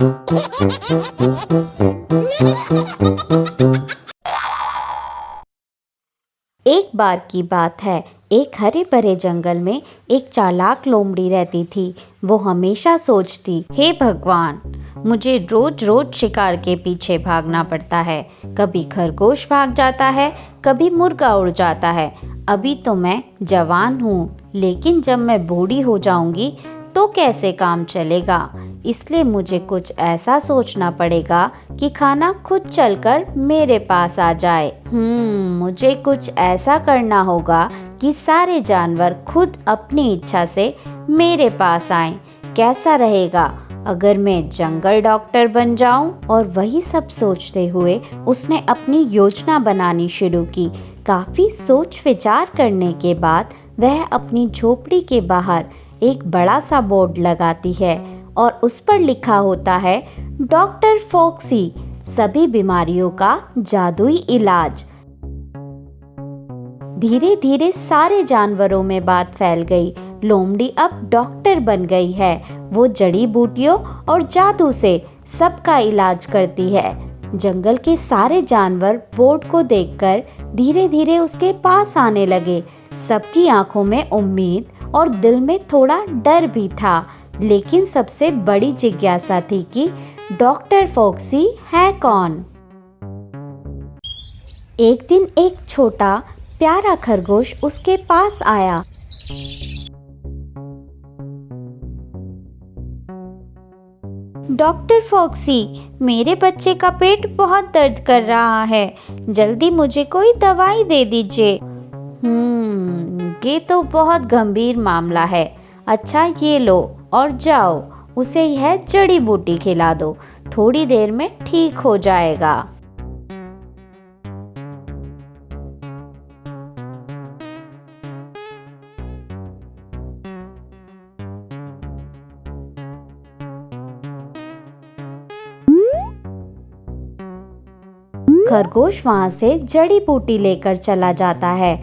एक बार की बात है, एक हरे भरे जंगल में एक चालाक लोमड़ी रहती थी। वो हमेशा सोचती, हे भगवान, मुझे रोज रोज शिकार के पीछे भागना पड़ता है। कभी खरगोश भाग जाता है, कभी मुर्गा उड़ जाता है। अभी तो मैं जवान हूँ, लेकिन जब मैं बूढ़ी हो जाऊंगी तो कैसे काम चलेगा। इसलिए मुझे कुछ ऐसा सोचना पड़ेगा कि खाना खुद चलकर मेरे पास आ जाए। मुझे कुछ ऐसा करना होगा कि सारे जानवर खुद अपनी इच्छा से मेरे पास आएं। कैसा रहेगा अगर मैं जंगल डॉक्टर बन जाऊं? और वही सब सोचते हुए उसने अपनी योजना बनानी शुरू की। काफी सोच विचार करने के बाद वह अपनी झोपड़ी के बाहर एक बड़ा सा बोर्ड लगाती है और उस पर लिखा होता है, डॉक्टर फॉक्सी, सभी बीमारियों का जादुई इलाज। धीरे धीरे सारे जानवरों में बात फैल गई। लोमड़ी अब डॉक्टर बन गई है। वो जड़ी बूटियों और जादू से सबका इलाज करती है। जंगल के सारे जानवर बोर्ड को देखकर धीरे धीरे उसके पास आने लगे। सबकी आंखों में उम्मीद और दिल में थोड़ा डर भी था, लेकिन सबसे बड़ी जिज्ञासा थी कि डॉक्टर फॉक्सी है कौन। एक दिन एक छोटा प्यारा खरगोश उसके पास आया। डॉक्टर फॉक्सी, मेरे बच्चे का पेट बहुत दर्द कर रहा है, जल्दी मुझे कोई दवाई दे दीजिए। ये तो बहुत गंभीर मामला है। अच्छा, ये लो और जाओ, उसे यह जड़ी बूटी खिला दो, थोड़ी देर में ठीक हो जाएगा। खरगोश वहां से जड़ी बूटी लेकर चला जाता है।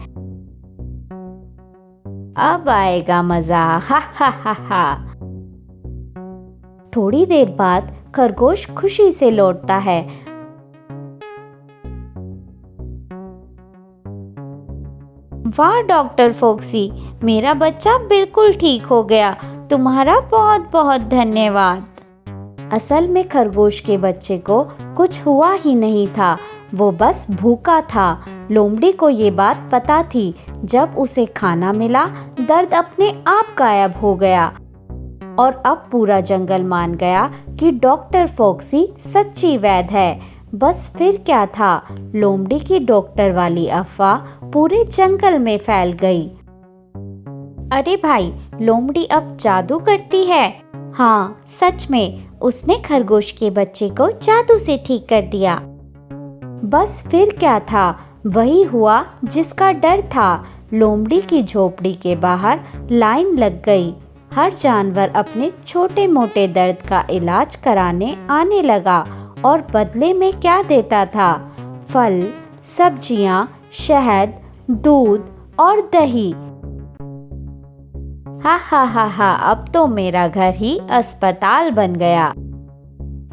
अब आएगा मजा, हा हा हा हा। थोड़ी देर बाद खरगोश खुशी से लौटता है। वाह डॉक्टर फॉक्सी, मेरा बच्चा बिल्कुल ठीक हो गया, तुम्हारा बहुत बहुत धन्यवाद। असल में खरगोश के बच्चे को कुछ हुआ ही नहीं था, वो बस भूखा था। लोमड़ी को ये बात पता थी। जब उसे खाना मिला, दर्द अपने आप गायब हो गया और अब पूरा जंगल मान गया कि डॉक्टर फॉक्सी सच्ची वैद्य है। बस फिर क्या था, लोमड़ी की डॉक्टर वाली अफवाह पूरे जंगल में फैल गई। अरे भाई, लोमड़ी अब जादू करती है। हाँ, सच में उसने खरगोश के बच्चे को जादू से ठीक कर दिया। बस फिर क्या था, वही हुआ जिसका डर था। लोमड़ी की झोपड़ी के बाहर लाइन लग गई। हर जानवर अपने छोटे मोटे दर्द का इलाज कराने आने लगा और बदले में क्या देता था? फल, सब्जियां, शहद, दूध और दही। हा हा हा हा, अब तो मेरा घर ही अस्पताल बन गया।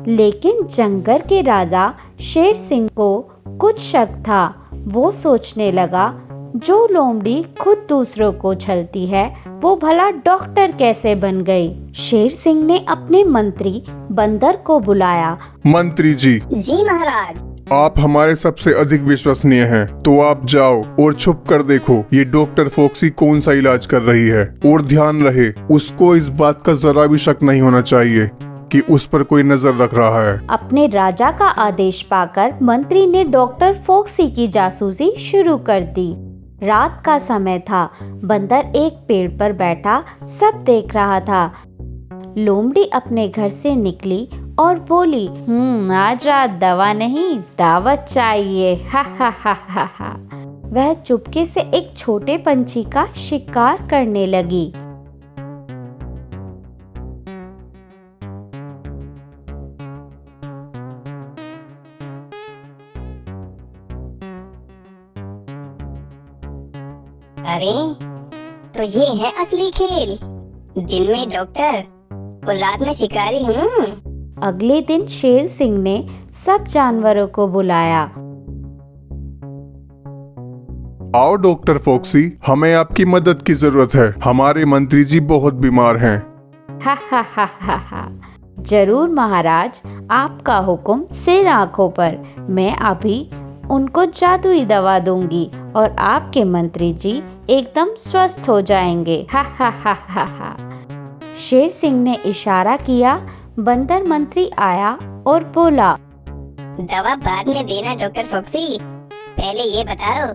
लेकिन जंगल के राजा शेर सिंह को कुछ शक था। वो सोचने लगा, जो लोमड़ी खुद दूसरों को छलती है, वो भला डॉक्टर कैसे बन गई? शेर सिंह ने अपने मंत्री बंदर को बुलाया। मंत्री जी। जी महाराज। आप हमारे सबसे अधिक विश्वसनीय हैं, तो आप जाओ और छुप कर देखो ये डॉक्टर फॉक्सी कौन सा इलाज कर रही है। और ध्यान रहे, उसको इस बात का जरा भी शक नहीं होना चाहिए कि उस पर कोई नजर रख रहा है। अपने राजा का आदेश पाकर मंत्री ने डॉक्टर फॉक्सी की जासूसी शुरू कर दी। रात का समय था। बंदर एक पेड़ पर बैठा सब देख रहा था। लोमड़ी अपने घर से निकली और बोली, आज रात दवा नहीं, दावत चाहिए, हा हा हा हा हा। वह चुपके से एक छोटे पंछी का शिकार करने लगी। अरे, तो ये है असली खेल। दिन में डॉक्टर और रात में शिकारी। अगले दिन शेर सिंह ने सब जानवरों को बुलाया। आओ डॉक्टर फोक्सी, हमें आपकी मदद की जरूरत है। हमारे मंत्री जी बहुत बीमार हैं। हा हा हा हा हा। जरूर महाराज, आपका हुक्म सिर आंखों पर। मैं अभी उनको जादुई दवा दूंगी और आपके मंत्री जी एकदम स्वस्थ हो जाएंगे। हा हा हा हा हा। शेर सिंह ने इशारा किया। बंदर मंत्री आया और बोला, दवा बाद में देना डॉक्टर फोक्सी, पहले ये बताओ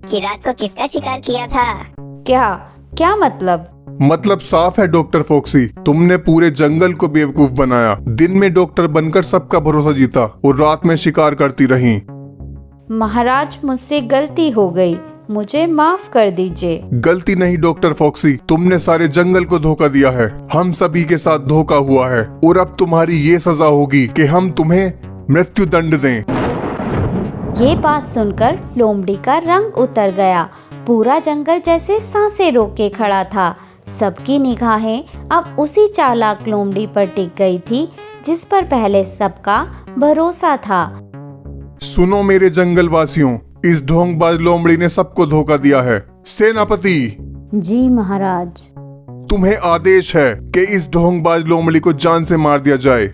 कि रात को किसका शिकार किया था। क्या क्या मतलब? मतलब साफ है डॉक्टर फोक्सी, तुमने पूरे जंगल को बेवकूफ बनाया। दिन में डॉक्टर बनकर सबका भरोसा जीता और रात में शिकार करती रही। महाराज, मुझसे गलती हो गई, मुझे माफ कर दीजिए। गलती नहीं डॉक्टर फोक्सी, तुमने सारे जंगल को धोखा दिया है। हम सभी के साथ धोखा हुआ है और अब तुम्हारी ये सजा होगी कि हम तुम्हें मृत्यु दंड दें। ये बात सुनकर लोमड़ी का रंग उतर गया। पूरा जंगल जैसे सांसें रोक के खड़ा था। सबकी निगाहें अब उसी चालाक लोमड़ी पर टिक गई थी जिस पर पहले सबका भरोसा था। सुनो मेरे जंगल वासियों, इस ढोंगबाज लोमड़ी ने सबको धोखा दिया है। सेनापति जी महाराज। तुम्हें आदेश है कि इस ढोंगबाज लोमड़ी को जान से मार दिया जाए।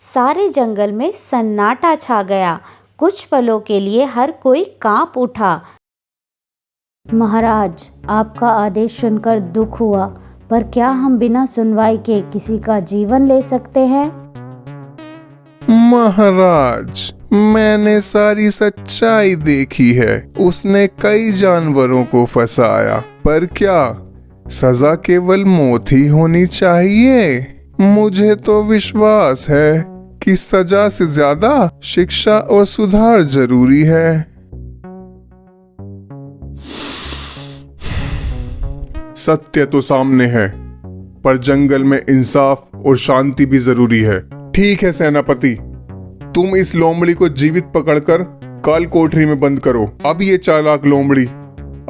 सारे जंगल में सन्नाटा छा गया। कुछ पलों के लिए हर कोई कांप उठा। महाराज, आपका आदेश सुनकर दुख हुआ, पर क्या हम बिना सुनवाई के किसी का जीवन ले सकते हैं? महाराज, मैंने सारी सच्चाई देखी है। उसने कई जानवरों को फंसाया, पर क्या सजा केवल मौत ही होनी चाहिए? मुझे तो विश्वास है कि सजा से ज्यादा शिक्षा और सुधार जरूरी है। सत्य तो सामने है, पर जंगल में इंसाफ और शांति भी जरूरी है। ठीक है सेनापति, तुम इस लोमड़ी को जीवित पकड़कर काल कोठरी में बंद करो। अब ये चालाक लोमड़ी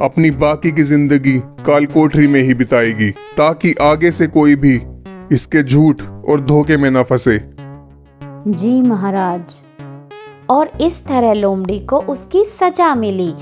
अपनी बाकी की जिंदगी काल कोठरी में ही बिताएगी, ताकि आगे से कोई भी इसके झूठ और धोखे में न फंसे। जी महाराज। और इस तरह लोमड़ी को उसकी सजा मिली।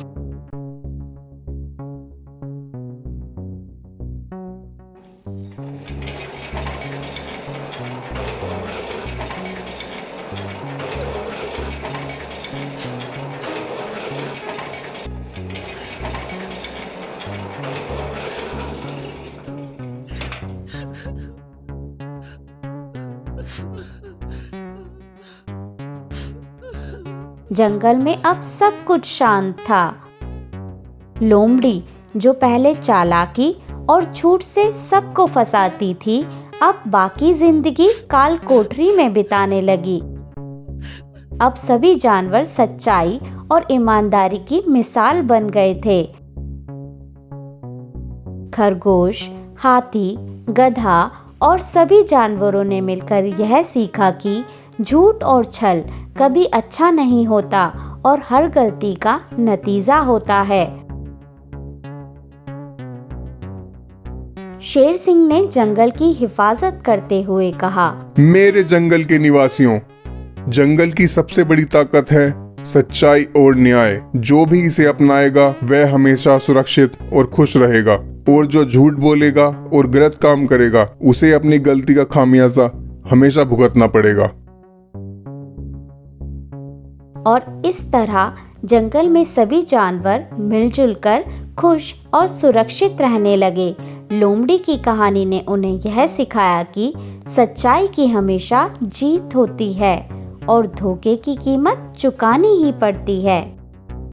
जंगल में अब सब कुछ शांत था। लोमड़ी, जो पहले चालाकी और झूठ से सबको फंसाती थी, अब बाकी जिंदगी काल कोठरी में बिताने लगी। अब सभी जानवर सच्चाई और ईमानदारी की मिसाल बन गए थे। खरगोश, हाथी, गधा और सभी जानवरों ने मिलकर यह सीखा कि झूठ और छल कभी अच्छा नहीं होता और हर गलती का नतीजा होता है। शेर सिंह ने जंगल की हिफाजत करते हुए कहा, मेरे जंगल के निवासियों, जंगल की सबसे बड़ी ताकत है सच्चाई और न्याय। जो भी इसे अपनाएगा वह हमेशा सुरक्षित और खुश रहेगा, और जो झूठ बोलेगा और गलत काम करेगा उसे अपनी गलती का खामियाजा हमेशा भुगतना पड़ेगा। और इस तरह जंगल में सभी जानवर मिलजुल कर खुश और सुरक्षित रहने लगे। लोमड़ी की कहानी ने उन्हें यह सिखाया कि सच्चाई की हमेशा जीत होती है और धोखे की कीमत चुकानी ही पड़ती है।